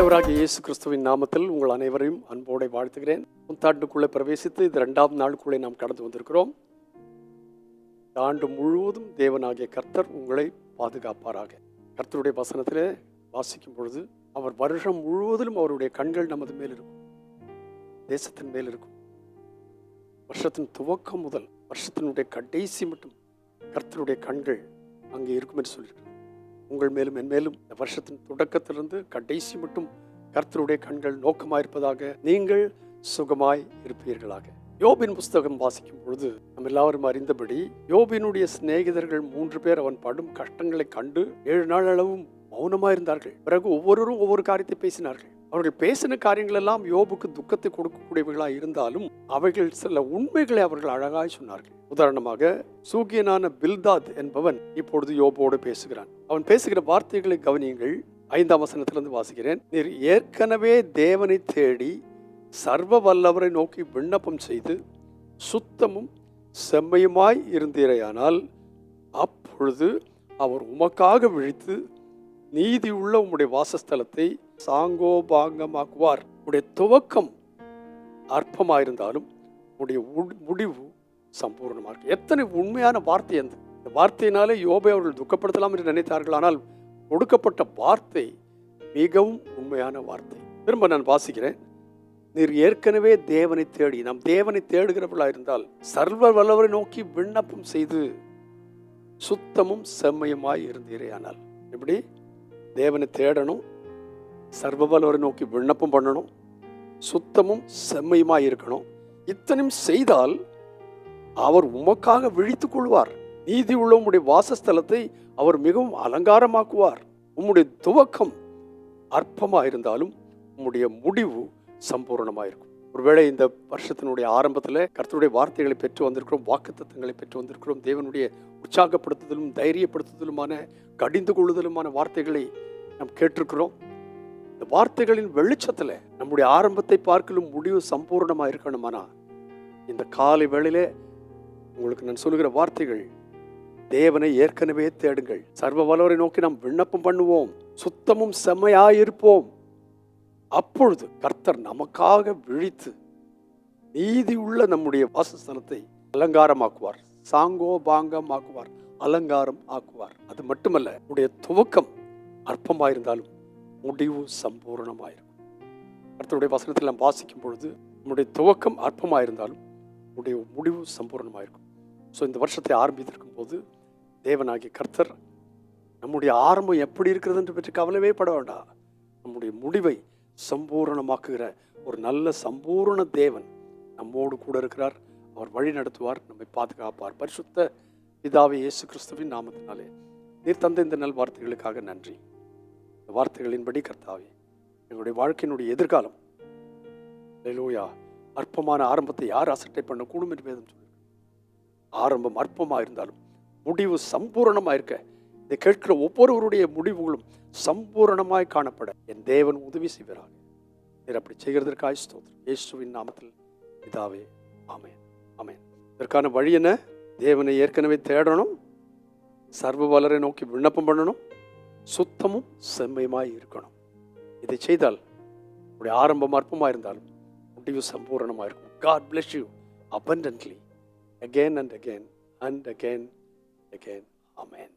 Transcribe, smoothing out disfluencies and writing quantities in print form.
ஆண்டவராகிய இயேசு கிறிஸ்துவின் நாமத்தில் உங்கள் அனைவரையும் அன்போடு வாழ்த்துகிறேன். புத்தாண்டுக்குள்ளே பிரவேசித்து இது 2ஆம் நாளுக்குள்ளே நாம் கடந்து வந்திருக்கிறோம். இந்த ஆண்டு முழுவதும் தேவனாகிய கர்த்தர் உங்களை பாதுகாப்பாராக. கர்த்தருடைய வசனத்திலே வாசிக்கும் பொழுது அவர் வருஷம் முழுவதிலும் அவருடைய கண்கள் நமது மேல் இருக்கும், தேசத்தின் மேல் இருக்கும். வருஷத்தின் துவக்கம் முதல் வருஷத்தினுடைய கடைசி மட்டும் கர்த்தருடைய கண்கள் அங்கே இருக்கும் என்று சொல்லியிருக்கிறார். உங்கள் மேலும் என் மேலும் இந்த வருஷத்தின் தொடக்கத்திலிருந்து கடைசி மட்டும் கர்த்தருடைய கண்கள் நோக்கமாயிருப்பதாக, நீங்கள் சுகமாய் இருப்பீர்களாக. யோபின் புஸ்தகம் வாசிக்கும் பொழுது நம்ம எல்லாரும் அறிந்தபடி யோபினுடைய சிநேகிதர்கள் 3 பேர் அவன் படும் கஷ்டங்களை கண்டு 7 நாள் அளவும் மௌனமாயிருந்தார்கள். பிறகு ஒவ்வொருவரும் ஒவ்வொரு காரியத்தை பேசினார்கள். அவர்கள் பேசின காரியங்கள் எல்லாம் யோபுக்கு துக்கத்தை கொடுக்கக்கூடியவர்களாக இருந்தாலும் அவைகள் சில உண்மைகளை அவர்கள் அழகாய் சொன்னார்கள். உதாரணமாக சூகியனான பில்தாத் என்பவன் இப்பொழுது யோபோடு பேசுகிறான். அவன் பேசுகிற வார்த்தைகளை கவனியுங்கள். 5ஆம் வசனத்திலிருந்து வாசிக்கிறேன். நீர் ஏற்கனவே தேவனை தேடி சர்வ வல்லவரை நோக்கி விண்ணப்பம் செய்து சுத்தமும் செம்மையுமாய் இருந்தீரையானால் அப்பொழுது அவர் உமக்காக விழித்து நீதி உள்ள உம்முடைய வாசஸ்தலத்தை சாங்கோபாங்கமாக்குவார். உடைய துவக்கம் அற்பமாயிருந்தாலும் உடைய முடிவு சம்பூர்ணமாக இருக்கு. எத்தனை உண்மையான வார்த்தை! இந்த வார்த்தையினாலே யோபை அவர்கள் துக்கப்படுத்தலாம் என்று நினைத்தார்கள். ஆனால் கொடுக்கப்பட்ட வார்த்தை மிகவும் உண்மையான வார்த்தை. திரும்ப நான் வாசிக்கிறேன். நீர் ஏற்கனவே தேவனை தேடி, நாம் தேவனை தேடுகிறவர்களாக இருந்தால் சர்வ வல்லவரை நோக்கி விண்ணப்பம் செய்து சுத்தமும் செம்மையுமாய் இருந்தீரேயானால். எப்படி? தேவனை தேடணும், சர்வ வல்லவரை நோக்கி விண்ணப்பம் பண்ணணும், சுத்தமும் செம்மையுமாய் இருக்கணும். இத்தனையும் செய்தால் அவர் உமக்காக விழித்துக் கொள்வார். நீதி உள்ள உம்முடைய வாசஸ்தலத்தை அவர் மிகவும் அலங்காரமாக்குவார். உம்முடைய துவக்கம் அற்பமாயிருந்தாலும் உம்முடைய முடிவு சம்பூர்ணமாயிருக்கும். ஒருவேளை இந்த வருஷத்தினுடைய ஆரம்பத்தில் கர்த்தருடைய வார்த்தைகளை பெற்று வந்திருக்கிறோம், வாக்குத்தத்தங்களை பெற்று வந்திருக்கிறோம். தேவனுடைய உற்சாகப்படுத்துதலும் தைரியப்படுத்துதலுமான கடிந்து கொள்ளுதலுமான வார்த்தைகளை நாம் கேட்டிருக்கிறோம். இந்த வார்த்தைகளின் வெளிச்சத்தில் நம்முடைய ஆரம்பத்தை பார்க்கலும் முடிவு சம்பூர்ணமாக இருக்கணுமானா இந்த காலை வேளையிலே உங்களுக்கு நான் சொல்லுகிற வார்த்தைகள், தேவனை ஏற்கனவே தேடுங்கள், சர்வ வல்லவரை நோக்கி நாம் விண்ணப்பம் பண்ணுவோம், சுத்தமும் செம்மையாயிருப்போம். அப்பொழுது கர்த்தர் நமக்காக விழித்து நீதி உள்ள நம்முடைய வாசஸ்தலத்தை அலங்காரமாக்குவார், சாங்கோபாங்கமாக்குவார், அலங்காரம் ஆக்குவார். அது மட்டுமல்ல, உடைய துவக்கம் அற்பமாயிருந்தாலும் முடிவு சம்பூர்ணமாயிருக்கும். கர்த்தருடைய வசனத்தில் நாம் வாசிக்கும் பொழுது நம்முடைய துவக்கம் அற்பமாயிருந்தாலும் உடைய முடிவு சம்பூர்ணமாயிருக்கும். ஸோ இந்த வருஷத்தை ஆரம்பித்திருக்கும் போது தேவனாகிய கர்த்தர் நம்முடைய ஆரம்பம் எப்படி இருக்கிறது என்று பற்றி கவலையே பட வேண்டாம். நம்முடைய முடிவை சம்பூர்ணமாக்குகிற ஒரு நல்ல சம்பூர்ண தேவன் நம்மோடு கூட இருக்கிறார். அவர் வழி நடத்துவார், நம்மை பாதுகாப்பார். பரிசுத்த பிதாவே இயேசு கிறிஸ்துவின் நாமத்தினாலே நீர் தந்த இந்த நல் வார்த்தைகளுக்காக நன்றி. இந்த வார்த்தைகளின்படி கர்த்தாவே எங்களுடைய வாழ்க்கையினுடைய எதிர்காலம் அல்லேலூயா அற்பமான ஆரம்பத்தை யார் அசட்டை பண்ணக்கூடும் என்று வேதம் சொல்லு. ஆரம்பம் அற்பமாக இருந்தாலும் முடிவு சம்பூர்ணமாக இருக்க இதை கேட்கிற ஒவ்வொருவருடைய முடிவுகளும் சம்பூர்ணமாய் காணப்பட என் தேவன் உதவி செய்வாராக. நீர் அப்படி செய்கிறதற்காக ஸ்தோத்திரம். இயேசுவின் நாமத்தில் பிதாவே, ஆமென், ஆமென். இதற்கான வழி என்ன? தேவனை ஏற்கனவே தேடணும், சர்வ வல்லவரை நோக்கி விண்ணப்பம் பண்ணணும், சுத்தமும் செம்மையுமாய் இருக்கணும். இதை செய்தால் உடைய ஆரம்பம் அற்பமாக இருந்தாலும் முடிவு சம்பூர்ணமாக இருக்கும். God bless you abundantly again and again and again. Amen.